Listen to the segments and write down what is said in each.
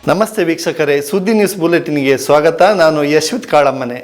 ನಮಸ್ತೆ ವೀಕ್ಷಕರೇ, ಸುದ್ದಿ ನ್ಯೂಸ್ ಬುಲೆಟಿನ್ಗೆ ಸ್ವಾಗತ. ನಾನು ಯಶ್ವಿತ್ ಕಾಳಮ್ಮನೆ.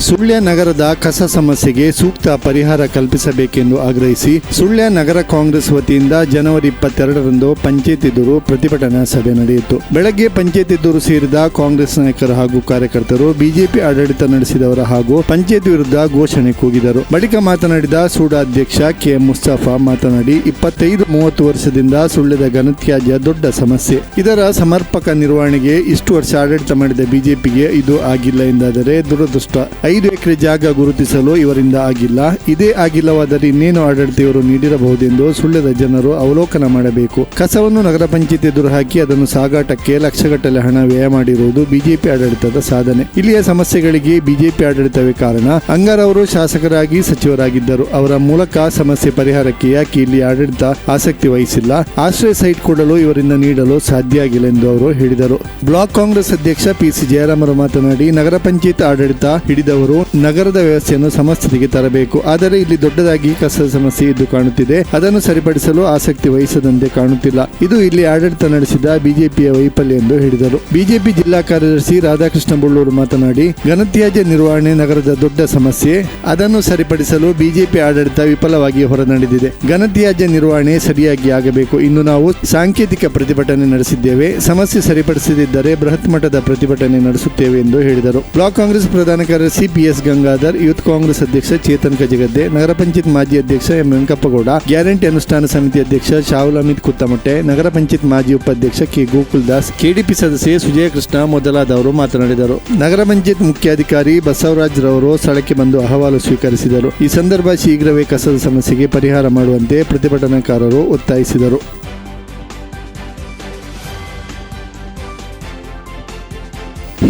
ಸುಳ್ಯ ನಗರದ ಕಸ ಸಮಸ್ಯೆಗೆ ಸೂಕ್ತ ಪರಿಹಾರ ಕಲ್ಪಿಸಬೇಕೆಂದು ಆಗ್ರಹಿಸಿ ಸುಳ್ಯ ನಗರ ಕಾಂಗ್ರೆಸ್ ವತಿಯಿಂದ ಜನವರಿ 22ರಂದು ಪಂಚಾಯತ್ ಎದುರು ಪ್ರತಿಭಟನಾ ಸಭೆ ನಡೆಯಿತು. ಬೆಳಗ್ಗೆ ಪಂಚಾಯತ್ ಎದುರು ಸೇರಿದ ಕಾಂಗ್ರೆಸ್ ನಾಯಕರು ಹಾಗೂ ಕಾರ್ಯಕರ್ತರು ಬಿಜೆಪಿ ಆಡಳಿತ ನಡೆಸಿದವರ ಹಾಗೂ ಪಂಚಾಯತ್ ವಿರುದ್ಧ ಘೋಷಣೆ ಕೂಗಿದರು. ಬಳಿಕ ಮಾತನಾಡಿದ ಸೂಡಾ ಅಧ್ಯಕ್ಷ ಕೆ ಮುಸ್ತಫಾ ಮಾತನಾಡಿ 25-30 ವರ್ಷದಿಂದ ಸುಳ್ಯದ ಘನತ್ಯಾಜ್ಯ ದೊಡ್ಡ ಸಮಸ್ಯೆ. ಇದರ ಸಮರ್ಪಕ ನಿರ್ವಹಣೆಗೆ ಇಷ್ಟು ವರ್ಷ ಆಡಳಿತ ಮಾಡಿದ ಬಿಜೆಪಿಗೆ ಇದು ಆಗಿಲ್ಲ ಎಂದಾದರೆ ದುರದೃಷ್ಟ. 5 ಎಕರೆ ಜಾಗ ಗುರುತಿಸಲು ಇವರಿಂದ ಆಗಿಲ್ಲ. ಇದೇ ಆಗಿಲ್ಲವಾದರೆ ಇನ್ನೇನು ಆಡಳಿತ ಇವರು ನೀಡಿರಬಹುದೆಂದು ಸುಳ್ಯದ ಜನರು ಅವಲೋಕನ ಮಾಡಬೇಕು. ಕಸವನ್ನು ನಗರ ಪಂಚಾಯತ್ ಎದುರು ಹಾಕಿ ಅದನ್ನು ಸಾಗಾಟಕ್ಕೆ ಲಕ್ಷಗಟ್ಟಲೆ ಹಣ ವ್ಯಯ ಮಾಡಿರುವುದು ಬಿಜೆಪಿ ಆಡಳಿತದ ಸಾಧನೆ. ಇಲ್ಲಿಯ ಸಮಸ್ಯೆಗಳಿಗೆ ಬಿಜೆಪಿ ಆಡಳಿತವೇ ಕಾರಣ. ಅಂಗಾರ್ ಅವರು ಶಾಸಕರಾಗಿ ಸಚಿವರಾಗಿದ್ದರು. ಅವರ ಮೂಲಕ ಸಮಸ್ಯೆ ಪರಿಹಾರಕ್ಕೆ ಯಾಕೆ ಇಲ್ಲಿ ಆಡಳಿತ ಆಸಕ್ತಿ ವಹಿಸಿಲ್ಲ? ಆಶ್ರಯ ಸೈಟ್ ಕೊಡಲು ಇವರಿಂದ ನೀಡಲು ಸಾಧ್ಯ ಆಗಿಲ್ಲ ಎಂದು ಅವರು ಹೇಳಿದರು. ಬ್ಲಾಕ್ ಕಾಂಗ್ರೆಸ್ ಅಧ್ಯಕ್ಷ ಪಿಸಿ ಜಯರಾಮರು ಮಾತನಾಡಿ, ನಗರ ಪಂಚಾಯತ್ ಆಡಳಿತ ಹಿಡಿದವರು ನಗರದ ವ್ಯವಸ್ಥೆಯನ್ನು ಸಮಸ್ಥಿತಿಗೆ ತರಬೇಕು. ಆದರೆ ಇಲ್ಲಿ ದೊಡ್ಡದಾಗಿ ಕಸದ ಸಮಸ್ಯೆ ಇದ್ದು ಕಾಣುತ್ತಿದೆ. ಅದನ್ನು ಸರಿಪಡಿಸಲು ಆಸಕ್ತಿ ವಹಿಸದಂತೆ ಕಾಣುತ್ತಿಲ್ಲ. ಇದು ಇಲ್ಲಿ ಆಡಳಿತ ನಡೆಸಿದ ಬಿಜೆಪಿಯ ವೈಫಲ್ಯ ಎಂದು ಹೇಳಿದರು. ಬಿಜೆಪಿ ಜಿಲ್ಲಾ ಕಾರ್ಯದರ್ಶಿ ರಾಧಾಕೃಷ್ಣ ಬುಳ್ಳೂರು ಮಾತನಾಡಿ, ಘನತ್ಯಾಜ್ಯ ನಿರ್ವಹಣೆ ನಗರದ ದೊಡ್ಡ ಸಮಸ್ಯೆ. ಅದನ್ನು ಸರಿಪಡಿಸಲು ಬಿಜೆಪಿ ಆಡಳಿತ ವಿಫಲವಾಗಿ ಹೊರನಡೆದಿದೆ. ಘನತ್ಯಾಜ್ಯ ನಿರ್ವಹಣೆ ಸರಿಯಾಗಿ ಆಗಬೇಕು. ಇನ್ನು ನಾವು ಸಾಂಕೇತಿಕ ಪ್ರತಿಭಟನೆ ನಡೆಸಿದ್ದೇವೆ. ಸಮಸ್ಯೆ ಸರಿಪಡಿಸದಿದ್ದರೆ ಬೃಹತ್ ಮಟ್ಟದ ಪ್ರತಿಭಟನೆ ನಡೆಸುತ್ತೇವೆ ಎಂದು ಹೇಳಿದರು. ಬ್ಲಾಕ್ ಕಾಂಗ್ರೆಸ್ ಪ್ರಧಾನ ಕಾರ್ಯದರ್ಶಿ ಪಿಎಸ್ ಗಂಗಾಧರ್, ಯೂತ್ ಕಾಂಗ್ರೆಸ್ ಅಧ್ಯಕ್ಷ ಚೇತನ್ ಕಜಗದ್ದೆ, ನಗರ ಪಂಚಾಯತ್ ಮಾಜಿ ಅಧ್ಯಕ್ಷ ಎಂ ವೆಂಕಪ್ಪಗೌಡ, ಗ್ಯಾರಂಟಿ ಅನುಷ್ಠಾನ ಸಮಿತಿ ಅಧ್ಯಕ್ಷ ಶಾಹುಲ್ ಅಮಿತ್ ಕುತ್ತಮೊಟ್ಟೆ, ನಗರ ಪಂಚಾಯತ್ ಮಾಜಿ ಉಪಾಧ್ಯಕ್ಷ ಕೆ ಗೋಕುಲ್ ದಾಸ್, ಕೆಡಿಪಿ ಸದಸ್ಯೆ ಸುಜಯ ಕೃಷ್ಣ ಮೊದಲಾದವರು ಮಾತನಾಡಿದರು. ನಗರ ಪಂಚಾಯತ್ ಮುಖ್ಯಾಧಿಕಾರಿ ಬಸವರಾಜ್ ರವರು ಸ್ಥಳಕ್ಕೆ ಬಂದು ಅಹವಾಲು ಸ್ವೀಕರಿಸಿದರು. ಈ ಸಂದರ್ಭ ಶೀಘ್ರವೇ ಕಸದ ಸಮಸ್ಯೆಗೆ ಪರಿಹಾರ ಮಾಡುವಂತೆ ಪ್ರತಿಭಟನಾಕಾರರು ಒತ್ತಾಯಿಸಿದರು.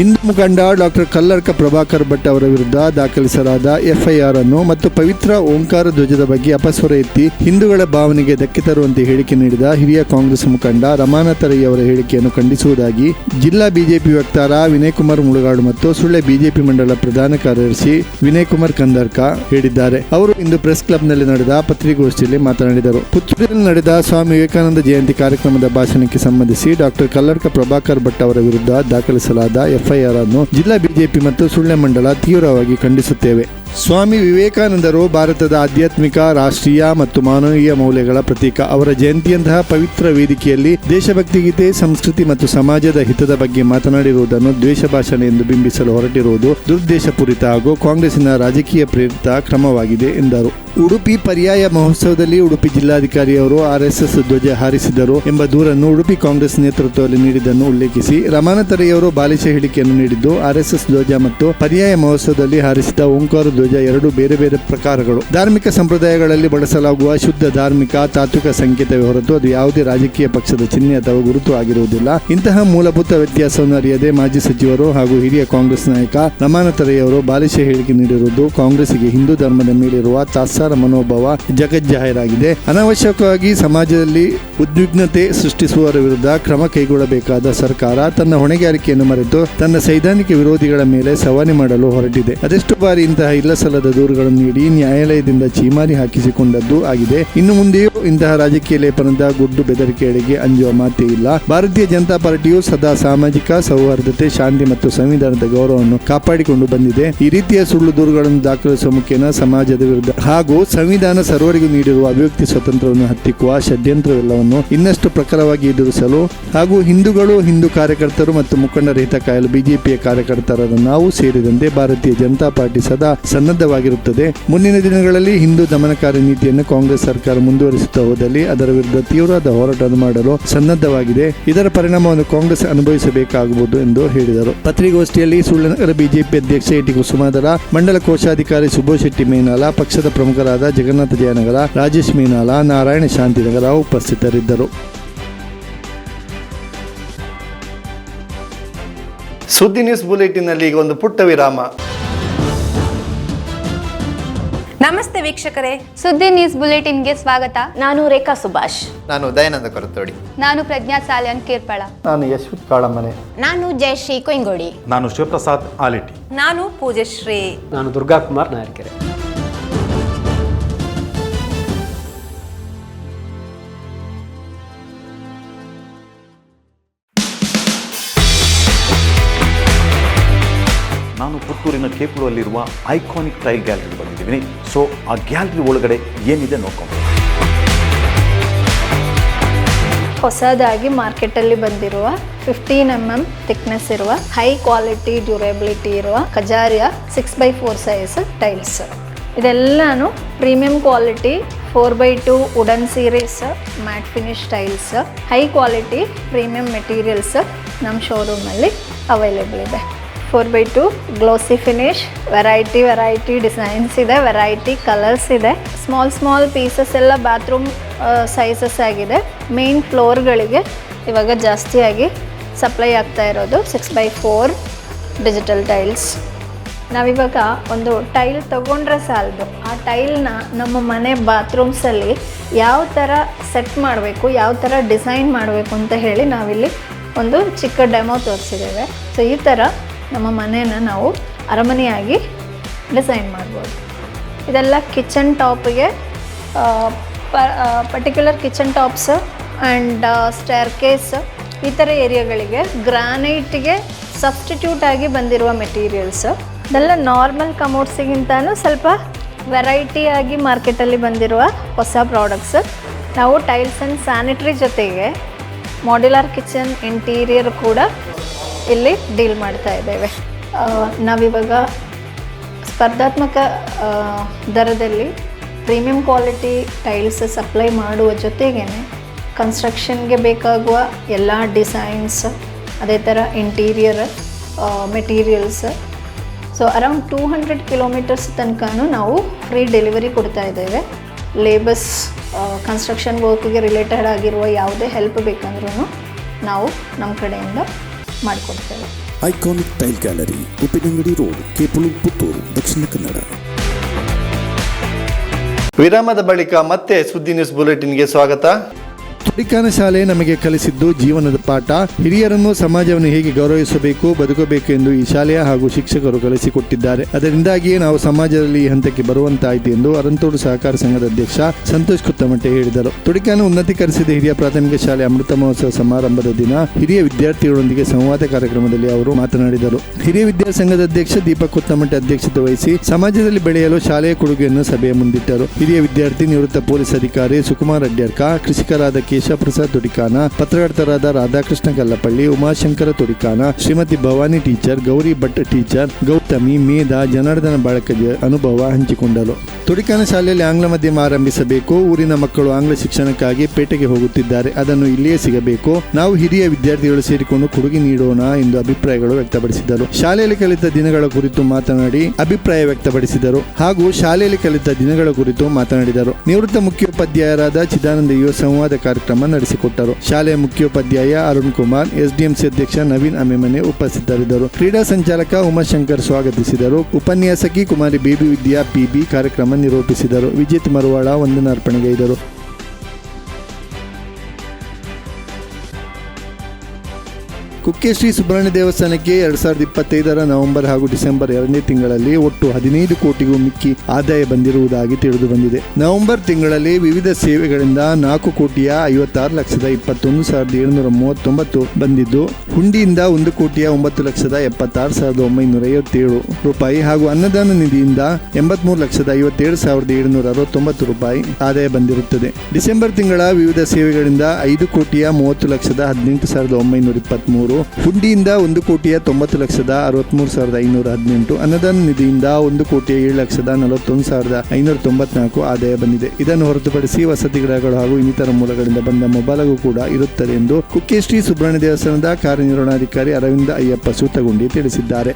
ಹಿಂದೂ ಮುಖಂಡ ಡಾಕ್ಟರ್ ಕಲ್ಲರ್ಕ ಪ್ರಭಾಕರ್ ಭಟ್ ಅವರ ವಿರುದ್ಧ ದಾಖಲಿಸಲಾದ ಎಫ್ಐಆರ್ ಅನ್ನು ಮತ್ತು ಪವಿತ್ರ ಓಂಕಾರ ಧ್ವಜದ ಬಗ್ಗೆ ಅಪಸ್ವರ ಎತ್ತಿ ಹಿಂದೂಗಳ ಭಾವನೆಗೆ ಧಕ್ಕೆ ತರುವಂತೆ ಹೇಳಿಕೆ ನೀಡಿದ ಹಿರಿಯ ಕಾಂಗ್ರೆಸ್ ಮುಖಂಡ ರಮಾನಾಥ ರೈ ಅವರ ಹೇಳಿಕೆಯನ್ನು ಖಂಡಿಸುವುದಾಗಿ ಜಿಲ್ಲಾ ಬಿಜೆಪಿ ವಕ್ತಾರ ವಿನಯ್ ಕುಮಾರ್ ಮುಳುಗಾಡು ಮತ್ತು ಸುಳ್ಯ ಬಿಜೆಪಿ ಮಂಡಲ ಪ್ರಧಾನ ಕಾರ್ಯದರ್ಶಿ ವಿನಯ್ ಕುಮಾರ್ ಕಂದರ್ಕ ಹೇಳಿದ್ದಾರೆ. ಅವರು ಇಂದು ಪ್ರೆಸ್ ಕ್ಲಬ್ನಲ್ಲಿ ನಡೆದ ಪತ್ರಿಕಾಗೋಷ್ಠಿಯಲ್ಲಿ ಮಾತನಾಡಿದರು. ಪುತ್ತೂರಿನಲ್ಲಿ ನಡೆದ ಸ್ವಾಮಿ ವಿವೇಕಾನಂದ ಜಯಂತಿ ಕಾರ್ಯಕ್ರಮದ ಭಾಷಣಕ್ಕೆ ಸಂಬಂಧಿಸಿ ಡಾಕ್ಟರ್ ಕಲ್ಲರ್ಕ ಪ್ರಭಾಕರ್ ಭಟ್ ಅವರ ವಿರುದ್ಧ ದಾಖಲಿಸಲಾದ ಎಫ್ಐಆರ್ ಅನ್ನು ಜಿಲ್ಲಾ ಬಿಜೆಪಿ ಮತ್ತು ಸುಳ್ಯ ಮಂಡಲ ತೀವ್ರವಾಗಿ ಖಂಡಿಸುತ್ತೇವೆ. ಸ್ವಾಮಿ ವಿವೇಕಾನಂದರು ಭಾರತದ ಆಧ್ಯಾತ್ಮಿಕ, ರಾಷ್ಟ್ರೀಯ ಮತ್ತು ಮಾನವೀಯ ಮೌಲ್ಯಗಳ ಪ್ರತೀಕ. ಅವರ ಜಯಂತಿಯಂತಹ ಪವಿತ್ರ ವೇದಿಕೆಯಲ್ಲಿ ದೇಶಭಕ್ತಿ ಗೀತೆ, ಸಂಸ್ಕೃತಿ ಮತ್ತು ಸಮಾಜದ ಹಿತದ ಬಗ್ಗೆ ಮಾತನಾಡಿರುವುದನ್ನು ದ್ವೇಷ ಭಾಷಣ ಎಂದು ಬಿಂಬಿಸಲು ಹೊರಟಿರುವುದು ದುರುದ್ದೇಶಪೂರಿತ ಹಾಗೂ ಕಾಂಗ್ರೆಸ್ಸಿನ ರಾಜಕೀಯ ಪ್ರೇರಿತ ಕ್ರಮವಾಗಿದೆ ಎಂದರು. ಉಡುಪಿ ಪರ್ಯಾಯ ಮಹೋತ್ಸವದಲ್ಲಿ ಉಡುಪಿ ಜಿಲ್ಲಾಧಿಕಾರಿಯವರು ಆರ್ಎಸ್ಎಸ್ ಧ್ವಜ ಹಾರಿಸಿದರು ಎಂಬ ದೂರನ್ನು ಉಡುಪಿ ಕಾಂಗ್ರೆಸ್ ನೇತೃತ್ವದಲ್ಲಿ ನೀಡಿದ್ದನ್ನು ಉಲ್ಲೇಖಿಸಿ ರಮಾನಾಥ ರೈ ಅವರು ಬಾಲಿಶ ಹೇಳಿಕೆಯನ್ನು ನೀಡಿದ್ದು, ಆರ್ಎಸ್ಎಸ್ ಧ್ವಜ ಮತ್ತು ಪರ್ಯಾಯ ಮಹೋತ್ಸವದಲ್ಲಿ ಹಾರಿಸಿದ ಓಂಕಾರ ಧ್ವಜ ಎರಡು ಬೇರೆ ಬೇರೆ ಪ್ರಕಾರಗಳು. ಧಾರ್ಮಿಕ ಸಂಪ್ರದಾಯಗಳಲ್ಲಿ ಬಳಸಲಾಗುವ ಶುದ್ಧ ಧಾರ್ಮಿಕ ತಾತ್ವಿಕ ಸಂಕೇತವೇ ಹೊರತು ಅದು ಯಾವುದೇ ರಾಜಕೀಯ ಪಕ್ಷದ ಚಿಹ್ನೆ ಅಥವಾ ಗುರುತು ಆಗಿರುವುದಿಲ್ಲ. ಇಂತಹ ಮೂಲಭೂತ ವ್ಯತ್ಯಾಸವನ್ನು ಅರಿಯದೆ ಮಾಜಿ ಸಚಿವರು ಹಾಗೂ ಹಿರಿಯ ಕಾಂಗ್ರೆಸ್ ನಾಯಕ ರಮಾನಾಥ ರೈ ಅವರು ಬಾಲಿಶ ಹೇಳಿಕೆ ನೀಡಿರುವುದು ಕಾಂಗ್ರೆಸ್ಸಿಗೆ ಹಿಂದೂ ಧರ್ಮದ ಮೇಲಿರುವ ತಾತ್ಸಾರ ಮನೋಭಾವ ಜಗಜ್ಜಾಹೀರಾಗಿದೆ. ಅನಾವಶ್ಯಕವಾಗಿ ಸಮಾಜದಲ್ಲಿ ಉದ್ವಿಗ್ನತೆ ಸೃಷ್ಟಿಸುವವರ ವಿರುದ್ಧ ಕ್ರಮ ಕೈಗೊಳ್ಳಬೇಕಾದ ಸರ್ಕಾರ ತನ್ನ ಹೊಣೆಗಾರಿಕೆಯನ್ನು ಮರೆತು ತನ್ನ ಸೈದ್ಧಾಂತಿಕ ವಿರೋಧಿಗಳ ಮೇಲೆ ಸವಾರಿ ಮಾಡಲು ಹೊರಟಿದೆ. ಅದೆಷ್ಟು ಬಾರಿ ಇಂತಹ ಇಲ್ಲಸಲ್ಲದ ದೂರುಗಳನ್ನು ನೀಡಿ ನ್ಯಾಯಾಲಯದಿಂದ ಚೀಮಾರಿ ಹಾಕಿಸಿಕೊಂಡದ್ದು ಆಗಿದೆ. ಇನ್ನು ಮುಂದೆಯೂ ಇಂತಹ ರಾಜಕೀಯ ಲೇಪನದ ಗುಡ್ಡು ಬೆದರಿಕೆಗಳಿಗೆ ಅಂಜುವ ಮಾತೇ ಇಲ್ಲ. ಭಾರತೀಯ ಜನತಾ ಪಾರ್ಟಿಯು ಸದಾ ಸಾಮಾಜಿಕ ಸೌಹಾರ್ದತೆ, ಶಾಂತಿ ಮತ್ತು ಸಂವಿಧಾನದ ಗೌರವವನ್ನು ಕಾಪಾಡಿಕೊಂಡು ಬಂದಿದೆ. ಈ ರೀತಿಯ ಸುಳ್ಳು ದೂರುಗಳನ್ನು ದಾಖಲಿಸುವ ಮುಖೇನ ಸಮಾಜದ ವಿರುದ್ಧ ಹಾಗೂ ಸಂವಿಧಾನ ಸರ್ವರಿಗೂ ನೀಡಿರುವ ಅಭಿವ್ಯಕ್ತಿ ಸ್ವಾತಂತ್ರ್ಯವನ್ನು ಹತ್ತಿಕ್ಕುವ ಷಡ್ಯಂತ್ರವೆಲ್ಲವನ್ನು ಇನ್ನಷ್ಟು ಪ್ರಖರವಾಗಿ ಎದುರಿಸಲು ಹಾಗೂ ಹಿಂದೂಗಳು, ಹಿಂದೂ ಕಾರ್ಯಕರ್ತರು ಮತ್ತು ಮುಖಂಡರ ಹಿತ ಕಾಯಲು ಬಿಜೆಪಿಯ ಕಾರ್ಯಕರ್ತರಾದ ನಾವು ಸೇರಿದಂತೆ ಭಾರತೀಯ ಜನತಾ ಪಾರ್ಟಿ ಸದಾ ಸನ್ನದ್ಧವಾಗಿರುತ್ತದೆ. ಮುಂದಿನ ದಿನಗಳಲ್ಲಿ ಹಿಂದೂ ದಮನಕಾರಿ ನೀತಿಯನ್ನು ಕಾಂಗ್ರೆಸ್ ಸರ್ಕಾರ ಮುಂದುವರಿಸುತ್ತಾ ಹೋದಲ್ಲಿ ಅದರ ವಿರುದ್ಧ ತೀವ್ರವಾದ ಹೋರಾಟ ಮಾಡಲು ಸನ್ನದ್ಧವಾಗಿದೆ. ಇದರ ಪರಿಣಾಮವನ್ನು ಕಾಂಗ್ರೆಸ್ ಅನುಭವಿಸಬೇಕಾಗುವುದು ಎಂದು ಹೇಳಿದರು. ಪತ್ರಿಕಾಗೋಷ್ಠಿಯಲ್ಲಿ ಸುಳ್ಯ ನಗರ ಬಿಜೆಪಿ ಅಧ್ಯಕ್ಷ ಎಟಿ ಕುಸುಮಾಧರ, ಮಂಡಲ ಕೋಶಾಧಿಕಾರಿ ಸುಬೋಧ್ ಶೆಟ್ಟಿ ಮೇನಾಲ, ಪಕ್ಷದ ಪ್ರಮುಖರಾದ ಜಗನ್ನಾಥ ಜಯನಗರ, ರಾಜೇಶ್ ಮೀನಾಲ, ನಾರಾಯಣ ಶಾಂತಿನಗರ ಉಪಸ್ಥಿತರಿದ್ದರು. ಸುದ್ದಿ ನ್ಯೂಸ್ ಬುಲೆಟಿನ್ನಲ್ಲಿ ಈಗ ಒಂದು ಪುಟ್ಟ ವಿರಾಮ. ನಮಸ್ತೆ ವೀಕ್ಷಕರೇ, ಸುದ್ದಿ ನ್ಯೂಸ್ ಬುಲೆಟಿನ್ಗೆ ಸ್ವಾಗತ. ನಾನು ರೇಖಾ ಸುಭಾಷ್. ನಾನು ದಯಾನಂದ ಕೊರತೋಡಿ. ನಾನು ಪ್ರಜ್ಞಾ ಸಾಲ್ಯನ್ ಕೇರ್ಪಳ. ನಾನು ಯಶ್ವಿತ್ ಕಾಳಮ್ಮನೆ. ನಾನು ಜಯಶ್ರೀ ಕೊಯ್ಗೋಡಿ. ನಾನು ಶಿವಪ್ರಸಾದ್ ಆಲಿಟಿ. ನಾನು ಪೂಜಶ್ರೀ. ನಾನು ದುರ್ಗಾ ಕುಮಾರ್ ನಾಯರ್ಕೆರೆ. ನಾನು ಪುತ್ತೂರಿನ ಕೇಪುರಲ್ಲಿರುವ ಐಕಾನಿಕ್ ಟೈಲ್ ಗ್ಯಾಲರಿ ಬಂದಿದ್ದೀನಿ. ಸೊ ಆ ಗ್ಯಾಲರಿ ಒಳಗಡೆ ಏನಿದೆ ನೋಡ್ಕೊಂಡು ಹೊಸದಾಗಿ ಮಾರ್ಕೆಟಲ್ಲಿ ಬಂದಿರುವ 15 mm ಥಿಕ್ನೆಸ್ ಇರುವ ಹೈ ಕ್ವಾಲಿಟಿ ಡ್ಯೂರೇಬಿಲಿಟಿ ಇರುವ ಕಜಾರಿಯ 6x4 ಸೈಜ್ ಟೈಲ್ಸ್. ಇದೆಲ್ಲಾನು premium quality 4x2 wooden series matt finish tiles. High quality premium materials ನಮ್ಮ ಶೋರೂಮಲ್ಲಿ ಅವೈಲೇಬಲ್ ಇದೆ. 4x2 glossy finish, variety designs ಇದೆ, ವೆರೈಟಿ ಕಲರ್ಸ್ ಇದೆ. ಸ್ಮಾಲ್ ಪೀಸಸ್ ಎಲ್ಲ ಬಾತ್ರೂಮ್ ಸೈಜಸ್ ಆಗಿದೆ. ಮೇನ್ ಫ್ಲೋರ್ಗಳಿಗೆ ಇವಾಗ ಜಾಸ್ತಿಯಾಗಿ ಸಪ್ಲೈ ಆಗ್ತಾ ಇರೋದು 6x4 ಡಿಜಿಟಲ್ ಟೈಲ್ಸ್. ನಾವಿವಾಗ ಒಂದು ಟೈಲ್ ತೊಗೊಂಡ್ರೆ ಸಾಲದು, ಆ ಟೈಲ್ನ ನಮ್ಮ ಮನೆ ಬಾತ್ರೂಮ್ಸಲ್ಲಿ ಯಾವ ಥರ ಸೆಟ್ ಮಾಡಬೇಕು, ಯಾವ ಥರ ಡಿಸೈನ್ ಮಾಡಬೇಕು ಅಂತ ಹೇಳಿ ನಾವಿಲ್ಲಿ ಒಂದು ಚಿಕ್ಕ ಡೆಮೋ ತೋರಿಸಿದ್ದೇವೆ. ಸೊ ಈ ಥರ ನಮ್ಮ ಮನೇನ ನಾವು ಅರಮನೆಯಾಗಿ ಡಿಸೈನ್ ಮಾಡ್ಬೋದು. ಇದೆಲ್ಲ ಕಿಚನ್ ಟಾಪಿಗೆ particular kitchen tops and staircase ಈ ಥರ ಏರಿಯಾಗಳಿಗೆ ಗ್ರಾನೈಟಿಗೆ ಸಬ್ಸ್ಟಿಟ್ಯೂಟ್ ಆಗಿ ಬಂದಿರುವ ಮೆಟೀರಿಯಲ್ಸ್. ಇದೆಲ್ಲ ನಾರ್ಮಲ್ ಕಮೋಡ್ಸಿಗಿಂತನೂ ಸ್ವಲ್ಪ ವೆರೈಟಿಯಾಗಿ ಮಾರ್ಕೆಟಲ್ಲಿ ಬಂದಿರುವ ಹೊಸ ಪ್ರಾಡಕ್ಟ್ಸ್. ನಾವು ಟೈಲ್ಸ್ ಆ್ಯಂಡ್ ಸ್ಯಾನಿಟ್ರಿ ಜೊತೆಗೆ ಮಾಡ್ಯುಲರ್ ಕಿಚನ್ ಇಂಟೀರಿಯರ್ ಕೂಡ ಇಲ್ಲಿ ಡೀಲ್ ಮಾಡ್ತಾ ಇದ್ದೇವೆ. ನಾವಿವಾಗ ಸ್ಪರ್ಧಾತ್ಮಕ ದರದಲ್ಲಿ ಪ್ರೀಮಿಯಂ ಕ್ವಾಲಿಟಿ ಟೈಲ್ಸ್ ಸಪ್ಲೈ ಮಾಡುವ ಜೊತೆಗೇ ಕನ್ಸ್ಟ್ರಕ್ಷನ್ಗೆ ಬೇಕಾಗುವ ಎಲ್ಲ ಡಿಸೈನ್ಸ್, ಅದೇ ಥರ interior materials. So around 200 kilometres ತನಕನೂ ನಾವು ಫ್ರೀ ಡೆಲಿವರಿ ಕೊಡ್ತಾ ಇದ್ದೇವೆ. ಲೇಬರ್ಸ್ ಕನ್ಸ್ಟ್ರಕ್ಷನ್ ವರ್ಕಿಗೆ ರಿಲೇಟೆಡ್ ಆಗಿರುವ ಯಾವುದೇ ಹೆಲ್ಪ್ ಬೇಕಂದ್ರೂ ನಾವು ನಮ್ಮ ಕಡೆಯಿಂದ ಮಾಡಿಕೊಡ್ತೇವೆ. Iconic tile gallery, Uppinangady road, Kepulu, Puttur, Dakshina Kannada. ವಿರಾಮದ ಬಳಿಕ ಮತ್ತೆ ಸುದ್ದಿ ನ್ಯೂಸ್ ಬುಲೆಟಿನ್ಗೆ ಸ್ವಾಗತ. ತುಡಿಕಾನ ಶಾಲೆ ನಮಗೆ ಕಲಿಸಿದ್ದು ಜೀವನದ ಪಾಠ. ಹಿರಿಯರನ್ನು, ಸಮಾಜವನ್ನು ಹೇಗೆ ಗೌರವಿಸಬೇಕು, ಬದುಕಬೇಕು ಎಂದು ಈ ಶಾಲೆಯ ಹಾಗೂ ಶಿಕ್ಷಕರು ಕಲಿಸಿಕೊಟ್ಟಿದ್ದಾರೆ. ಅದರಿಂದಾಗಿಯೇ ನಾವು ಸಮಾಜದಲ್ಲಿ ಈ ಹಂತಕ್ಕೆ ಬರುವಂತಾಯಿತು ಎಂದು ಅರಂತೋಡು ಸಹಕಾರ ಸಂಘದ ಅಧ್ಯಕ್ಷ ಸಂತೋಷ್ ಕುತ್ತಮಟ್ಟೆ ಹೇಳಿದರು. ತುಡಿಕಾನ ಉನ್ನತೀಕರಿಸಿದ ಹಿರಿಯ ಪ್ರಾಥಮಿಕ ಶಾಲೆ ಅಮೃತ ಮಹೋತ್ಸವ ಸಮಾರಂಭದ ದಿನ ಹಿರಿಯ ವಿದ್ಯಾರ್ಥಿಗಳೊಂದಿಗೆ ಸಂವಾದ ಕಾರ್ಯಕ್ರಮದಲ್ಲಿ ಅವರು ಮಾತನಾಡಿದರು. ಹಿರಿಯ ವಿದ್ಯಾರ್ಥಿ ಸಂಘದ ಅಧ್ಯಕ್ಷ ದೀಪಕ್ ಕುತ್ತಮಟ್ಟೆ ಅಧ್ಯಕ್ಷತೆ ವಹಿಸಿ ಸಮಾಜದಲ್ಲಿ ಬೆಳೆಯಲು ಶಾಲೆಯ ಕೊಡುಗೆಯನ್ನು ಸಭೆಯ ಮುಂದಿಟ್ಟರು. ಹಿರಿಯ ವಿದ್ಯಾರ್ಥಿ, ನಿವೃತ್ತ ಪೊಲೀಸ್ ಅಧಿಕಾರಿ ಸುಕುಮಾರ್ ಅಡ್ಯರ್ಕ, ಕೃಷಿಕರಾದ ಕೇಶವಪ್ರಸಾದ್ ತುಡಿಕಾನ, ಪತ್ರಕರ್ತರಾದ ರಾಧಾಕೃಷ್ಣ ಕಲ್ಲಪಳ್ಳಿ, ಉಮಾಶಂಕರ ತುಡಿಕಾನ, ಶ್ರೀಮತಿ ಭವಾನಿ ಟೀಚರ್, ಗೌರಿ ಭಟ್ ಟೀಚರ್, ಗೌತಮಿ, ಮೇಧಾ, ಜನಾರ್ದನ ಬಾಳಕಜ ಅನುಭವ ಹಂಚಿಕೊಂಡರು. ತುಡಿಕಾನ ಶಾಲೆಯಲ್ಲಿ ಆಂಗ್ಲ ಮಾಧ್ಯಮ ಆರಂಭಿಸಬೇಕು. ಊರಿನ ಮಕ್ಕಳು ಆಂಗ್ಲ ಶಿಕ್ಷಣಕ್ಕಾಗಿ ಪೇಟೆಗೆ ಹೋಗುತ್ತಿದ್ದಾರೆ, ಅದನ್ನು ಇಲ್ಲಿಯೇ ಸಿಗಬೇಕು. ನಾವು ಹಿರಿಯ ವಿದ್ಯಾರ್ಥಿಗಳು ಸೇರಿಕೊಂಡು ಕೊಡುಗೆ ನೀಡೋಣ ಎಂದು ಅಭಿಪ್ರಾಯಗಳು ವ್ಯಕ್ತಪಡಿಸಿದರು. ಶಾಲೆಯಲ್ಲಿ ಕಲಿತ ದಿನಗಳ ಕುರಿತು ಮಾತನಾಡಿ ಅಭಿಪ್ರಾಯ ವ್ಯಕ್ತಪಡಿಸಿದರು ಹಾಗೂ ಶಾಲೆಯಲ್ಲಿ ಕಲಿತ ದಿನಗಳ ಕುರಿತು ಮಾತನಾಡಿದರು. ನಿವೃತ್ತ ಮುಖ್ಯೋಪಾಧ್ಯಾಯರಾದ ಚಿದಾನಂದ ಯುವ ಸಂವಾದ ಕಾರ್ಯಕ್ರಮ ನಡೆಸಿಕೊಟ್ಟರು. ಶಾಲೆಯ ಮುಖ್ಯೋಪಾಧ್ಯಾಯ ಅರುಣ್ ಕುಮಾರ್, ಎಸ್ಡಿಎಂಸಿ ಅಧ್ಯಕ್ಷ ನವೀನ್ ಅಮೆಮನೆ ಉಪಸ್ಥಿತರಿದ್ದರು. ಕ್ರೀಡಾ ಸಂಚಾಲಕ ಉಮಾಶಂಕರ್ ಸ್ವಾಗತಿಸಿದರು. ಉಪನ್ಯಾಸಕಿ ಕುಮಾರಿ ಬೇಬಿ ವಿದ್ಯಾ ಪಿಬಿ ಕಾರ್ಯಕ್ರಮ ನಿರೂಪಿಸಿದರು. ವಿಜಿತ್ ಮರುವಾಳ ವಂದನಾರ್ಪಣೆಗೈದರು. ಕುಕ್ಕೆ ಶ್ರೀ ಸುಬ್ರಹ್ಮಣ್ಯ ದೇವಸ್ಥಾನಕ್ಕೆ 2025 ನವೆಂಬರ್ ಹಾಗೂ ಡಿಸೆಂಬರ್ 2ನೇ ತಿಂಗಳಲ್ಲಿ ಒಟ್ಟು 15 ಕೋಟಿಗೂ ಮಿಕ್ಕಿ ಆದಾಯ ಬಂದಿರುವುದಾಗಿ ತಿಳಿದು ಬಂದಿದೆ. ನವೆಂಬರ್ ತಿಂಗಳಲ್ಲಿ ವಿವಿಧ ಸೇವೆಗಳಿಂದ 4,26,21,739 ಬಂದಿದ್ದು, ಹುಂಡಿಯಿಂದ 1,09,76,957 ರೂಪಾಯಿ ಹಾಗೂ ಅನ್ನದಾನ ನಿಧಿಯಿಂದ 83,57,769 ರೂಪಾಯಿ ಆದಾಯ ಬಂದಿರುತ್ತದೆ. ಡಿಸೆಂಬರ್ ತಿಂಗಳ ವಿವಿಧ ಸೇವೆಗಳಿಂದ 5,30,18,923, ಹುಂಡಿಯಿಂದ 1,90,90,63,518, ಅನ್ನದಾನ ನಿಧಿಯಿಂದ 1,07,41,594 ಆದಾಯ ಬಂದಿದೆ. ಇದನ್ನು ಹೊರತುಪಡಿಸಿ ವಸತಿ ಗೃಹಗಳು ಹಾಗೂ ಇನ್ನಿತರ ಮೂಲಗಳಿಂದ ಬಂದ ಮೊಬೈಲ್ಗೂ ಕೂಡ ಇರುತ್ತದೆ ಎಂದು ಕುಕ್ಕೆ ಶ್ರೀ ಸುಬ್ರಹ್ಮಣ್ಯ ದೇವಸ್ಥಾನದ ಕಾರ್ಯನಿರ್ವಹಣಾಧಿಕಾರಿ ಅರವಿಂದ ಅಯ್ಯಪ್ಪ ಸೂತಗುಂಡಿ ತಿಳಿಸಿದ್ದಾರೆ.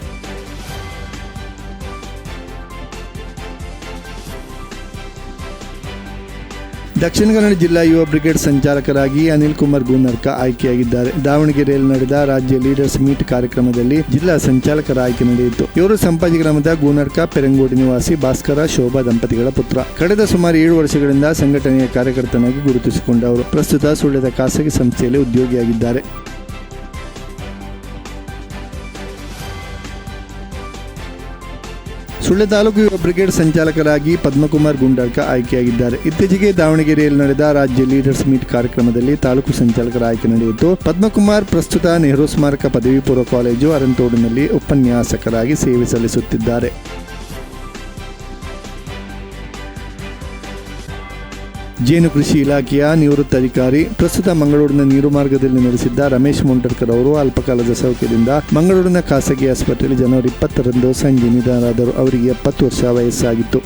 ದಕ್ಷಿಣ ಕನ್ನಡ ಜಿಲ್ಲಾ ಯುವ ಬ್ರಿಗೇಡ್ ಸಂಚಾಲಕರಾಗಿ ಅನಿಲ್ ಕುಮಾರ್ ಗೂನರ್ಕ ಆಯ್ಕೆಯಾಗಿದ್ದಾರೆ. ದಾವಣಗೆರೆಯಲ್ಲಿ ನಡೆದ ರಾಜ್ಯ ಲೀಡರ್ಸ್ ಮೀಟ್ ಕಾರ್ಯಕ್ರಮದಲ್ಲಿ ಜಿಲ್ಲಾ ಸಂಚಾಲಕರ ಆಯ್ಕೆ ನಡೆಯಿತು. ಇವರು ಸಂಪಾಜಿ ಗ್ರಾಮದ ಗೂನರ್ಕ ಪೆರಂಗೋಡಿ ನಿವಾಸಿ ಭಾಸ್ಕರ ಶೋಭಾ ದಂಪತಿಗಳ ಪುತ್ರ. ಕಳೆದ ಸುಮಾರು 7 ವರ್ಷಗಳಿಂದ ಸಂಘಟನೆಯ ಕಾರ್ಯಕರ್ತನಾಗಿ ಗುರುತಿಸಿಕೊಂಡವರು. ಪ್ರಸ್ತುತ ಸುಳ್ಯದ ಖಾಸಗಿ ಸಂಸ್ಥೆಯಲ್ಲಿ ಉದ್ಯೋಗಿಯಾಗಿದ್ದಾರೆ. ಸುಳ್ಯ ತಾಲೂಕು ಯುವ ಬ್ರಿಗೇಡ್ ಸಂಚಾಲಕರಾಗಿ ಪದ್ಮಕುಮಾರ್ ಗುಂಡಾಳ್ಕ ಆಯ್ಕೆಯಾಗಿದ್ದಾರೆ. ಇತ್ತೀಚೆಗೆ ದಾವಣಗೆರೆಯಲ್ಲಿ ನಡೆದ ರಾಜ್ಯ ಲೀಡರ್ಸ್ ಮೀಟ್ ಕಾರ್ಯಕ್ರಮದಲ್ಲಿ ತಾಲೂಕು ಸಂಚಾಲಕರ ಆಯ್ಕೆ ನಡೆಯಿತು. ಪದ್ಮಕುಮಾರ್ ಪ್ರಸ್ತುತ ನೆಹರು ಸ್ಮಾರಕ ಪದವಿ ಪೂರ್ವ ಕಾಲೇಜು ಅರಂತೋಡಿನಲ್ಲಿ ಉಪನ್ಯಾಸಕರಾಗಿ ಸೇವೆ ಸಲ್ಲಿಸುತ್ತಿದ್ದಾರೆ. ಜೇನು ಕೃಷಿ ಇಲಾಖೆಯ ನಿವೃತ್ತ ಅಧಿಕಾರಿ, ಪ್ರಸ್ತುತ ಮಂಗಳೂರಿನ ನೀರು ಮಾರ್ಗದಲ್ಲಿ ನೆಲೆಸಿದ್ದ ರಮೇಶ್ ಮುಂಡರ್ಕರ್ ಅವರು ಅಲ್ಪಕಾಲದ ಸೌಖ್ಯದಿಂದ ಮಂಗಳೂರಿನ ಖಾಸಗಿ ಆಸ್ಪತ್ರೆಯಲ್ಲಿ ಜನವರಿ 20ರಂದು ಸಂಜೆ ನಿಧನರಾದರು. ಅವರಿಗೆ 70 ವರ್ಷ ವಯಸ್ಸಾಗಿತ್ತು.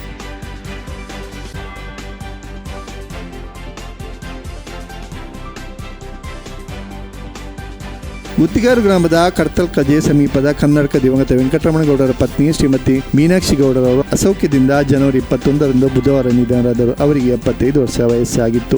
ಗುತ್ತಿಗಾರು ಗ್ರಾಮದ ಕಡ್ತಲ್ ಕಜೆ ಸಮೀಪದ ಕನ್ನಡಕ ದಿವಂಗತ ವೆಂಕಟರಮಣಗೌಡರ ಪತ್ನಿ ಶ್ರೀಮತಿ ಮೀನಾಕ್ಷಿ ಗೌಡರವರು ಅಸೌಖ್ಯದಿಂದ ಜನವರಿ 21ರಂದು ಬುಧವಾರ ನಿಧನರಾದರು. ಅವರಿಗೆ 75 ವರ್ಷ ವಯಸ್ಸಾಗಿತ್ತು.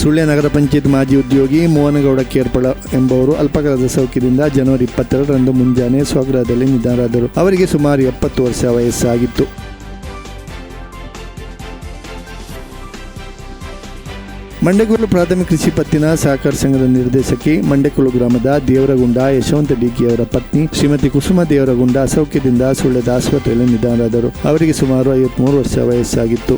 ಸುಳ್ಯ ನಗರ ಪಂಚಾಯತ್ ಮಾಜಿ ಉದ್ಯೋಗಿ ಮೋಹನಗೌಡ ಕೇರ್ಪಳ ಎಂಬುವರು ಅಲ್ಪಕಾಲದ ಸೌಖ್ಯದಿಂದ ಜನವರಿ 22ರಂದು ಮುಂಜಾನೆ ಸ್ವಗೃಹದಲ್ಲಿ ನಿಧನರಾದರು. ಅವರಿಗೆ ಸುಮಾರು 70 ವರ್ಷ ವಯಸ್ಸಾಗಿತ್ತು. ಮಂಡೆಕೋಲು ಪ್ರಾಥಮಿಕ ಕೃಷಿ ಪತ್ತಿನ ಸಹಕಾರ ಸಂಘದ ನಿರ್ದೇಶಕಿ, ಮಂಡೆಕೋಲು ಗ್ರಾಮದ ದೇವರಗುಂಡ ಯಶವಂತ ಡಿಕಿ ಅವರ ಪತ್ನಿ ಶ್ರೀಮತಿ ಕುಸುಮ ದೇವರಗುಂಡ ಅಸೌಖ್ಯದಿಂದ ಸುಳ್ಯದ ಆಸ್ಪತ್ರೆಯಲ್ಲಿ ನಿಧನರಾದರು. ಅವರಿಗೆ ಸುಮಾರು 53 ವರ್ಷ ವಯಸ್ಸಾಗಿತ್ತು.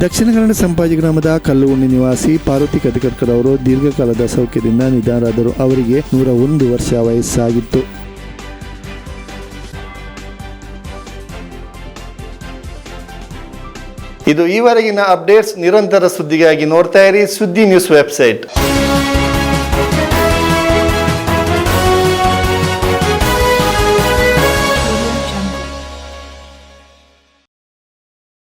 ದಕ್ಷಿಣ ಕನ್ನಡ ಸಂಪಾಜಿ ಗ್ರಾಮದ ಕಲ್ಲುಗುಂಡಿ ನಿವಾಸಿ ಪಾರ್ವತಿ ಕದಿಕರ್ಕರ್ ಅವರು ದೀರ್ಘಕಾಲದ ಸೌಖ್ಯದಿಂದ ನಿಧನರಾದರು. ಅವರಿಗೆ 101 ವರ್ಷ ವಯಸ್ಸಾಗಿತ್ತು. ಇದು ಈವರೆಗಿನ ಅಪ್ಡೇಟ್ಸ್. ನಿರಂತರ ಸುದ್ದಿಗಾಗಿ ನೋಡ್ತಾ ಇರಿ ಸುದ್ದಿ ನ್ಯೂಸ್ ವೆಬ್ಸೈಟ್.